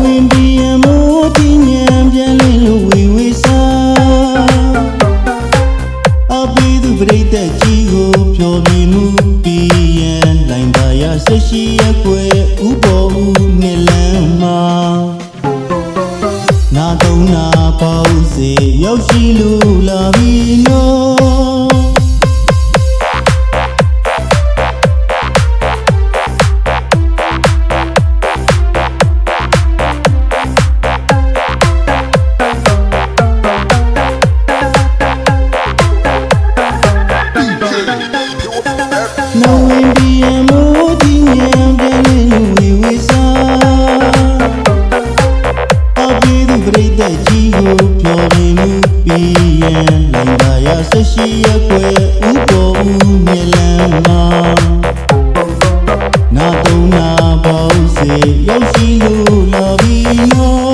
ဝင်ပြီးရမိုးတီညံပြန်လင်းလို့ဝေဝေစားအဘိဓုပရိသတ်ကြီးကိုဖြောပြမှုပြီးရန်လိုင်သာယာဆက်ရှိရက်ွယ်ဥပေါ်ဦးနှစ်လမ်းမှာနာတုံးနာပေါ့စေရောက်ရှိလို့လာပြီနော်နိုဝင်ပြီးရမိုးတီညံပြန်လင်းလို့ဝေဝေစားအဘိဓုပရိသတ်ကြီးကိုဖြောပြမှုပြီးရန်လိုင်သာယာဆက်ရှိရက်ွယ်ဥပေါ်ဦးနှစ်လမ်းမှာနာတုံးနာပေါ့စေရောက်ရှိလို့လာပြီနော်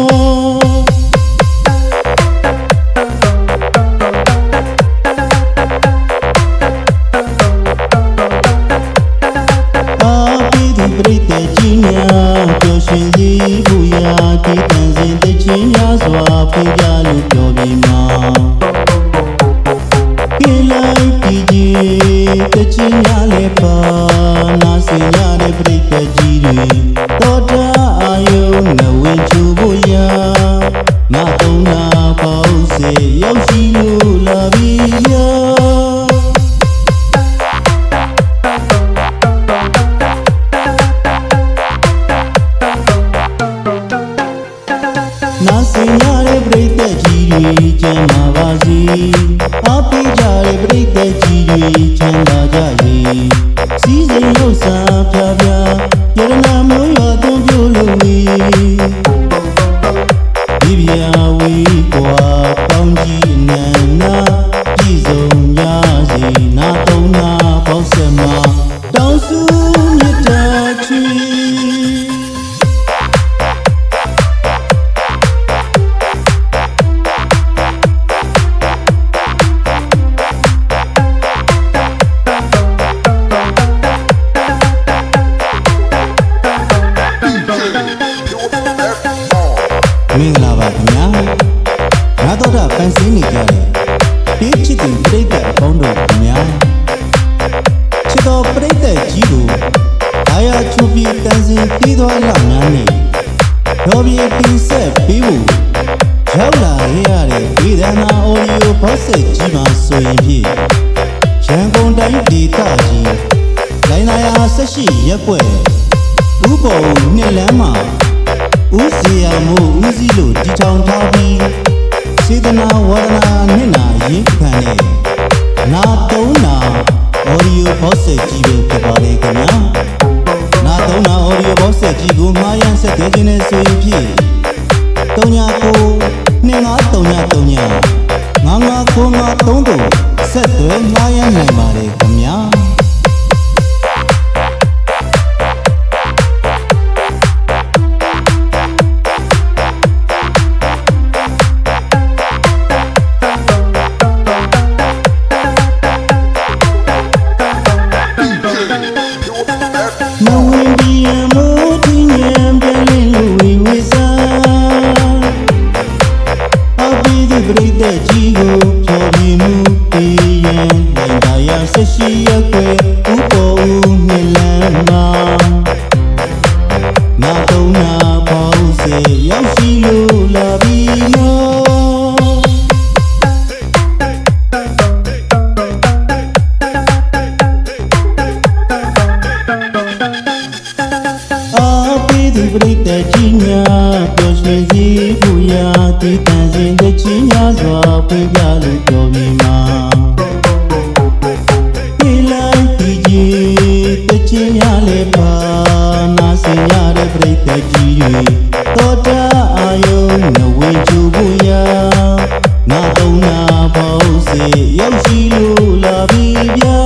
ပရိသတ်ကြီးများပျော်ရွှင်စေဖို့ရာဒီတန်စဉ်တခြင်းများစွာဖွင့်ပြလို့ပြောပြီးမှာကိလိုက်ပြီးကြီးတခြင်းများလည်းပါနာစင်ရတဲ့ပရိသတ်ကြီးတွေတော်တာအာယုံငဝင်ချူဖို့ရာနာတုံးနာပေါ့စေရောက်ရှိလို့လာပြီရာနာစင်ရတဲ့ပရိသတ်ကြီးတွေကျမ်းမာပါစေအားပေးကြတဲ့ပရိသတ်ကြီးတွေချမ်းသာကြစေစီးစိမ်လှုပ်ရှားဖြာဖြာယရနာမိုးရွာသွန်းပြလို့ဝေဒီပြာဝေကွာပေါင်းကြီးနန္နာပြည်စုံရစေနာတုံးနာပေါ့ဆက်မှာတောင်းစုမြတ်တာချီမင်္ဂလာပါခင်ဗျာနာတော်တာဖန်ဆင်းနေကြတယ်တေးချစ်သူပရိသတ်အပေါင်းတို့ခင်ဗျာချစ်တော်ပရိသတ်ကြီးကိုဒါယာချူပြီးတန်စင်ပြီးသွားလောက်များနေတော်ပြေတင်ဆက်ပြီးဖို့ရောက်လာခဲ့ရတဲ့ဝေဒနာအော်ဒီယိုဘောက်ဆက်ကြီးမှာဆိုရင်ဖြင့်ရန်ကုန်တိုင်းဒေသကြီးလိုင်သာယာဆက်ရှိရက်ွက်ဥပေါ်ဦးနှစ်လမ်းမှာဦးစီယာမိုးဦးစီးလို့တီထောင်ထားပြီးစေတနာဝါဒနာနှစ်နာရင်းခံတဲ့နာတုံးနာအော်ဒီယိုဘောက်ဆက်ကြီးပဲဖြစ်ပါလေခင်ဗျာနာတုံးနာအော်ဒီယိုဘောက်ဆက်ကြီးကိုမှားရန်ဆက်သွယ်ခြင်းနဲ့ဆိုရင်ဖြင့်399339399593တို့ဆက်သွယ်မှားရန်နိုင်ပါလေခင်ဗျာနိုဝင်ပြီးရမိုးတီညံပြန်လင်းလို့ဝေဝေစားအဘိဓုပရိသတ်ကြီးကိုဖြောပြမှုပြီးရန်လိုင်သာယာဆက်ရှိရက်ွယ်ဥပေါ်ဦးနှစ်လမ်းမှာနာတုံးနာပေါ့စေရောက်ရှိလို့လာပြီနော်ပရိသတ်ကြီးများပျော်ရွှင်စေဖို့ရာဒီတန်စဉ်တခြင်းများစွာဖွင့်ပြလို့ပြောပြီးမှာပြေးလိုက်ပြီးကြီးတခြင်းများလည်းပါနာစင်ရတဲ့ပရိသတ်ကြီးတွေတော်တာအာယုံငဝင်ချူဖို့ရာနာတုံးနာပေါ့စေရောက်ရှိလို့လာပြီဗျာ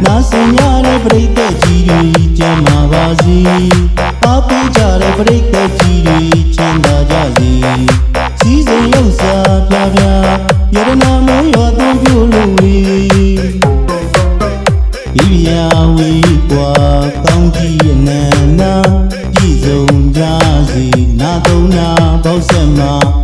နာစင်ရတဲ့ပရိသတ်ကြီးတွေကျမ်းမာပါစေအားပေးကြတဲ့ပရိသတ်ကြီးတွေချမ်းသာကြစေစီးစိမ်လှုပ်ရှားဖြာဖြာယရနာမိုးရွာသွန်းပြ နာသုံးနာပေါက်ဆက်မှာ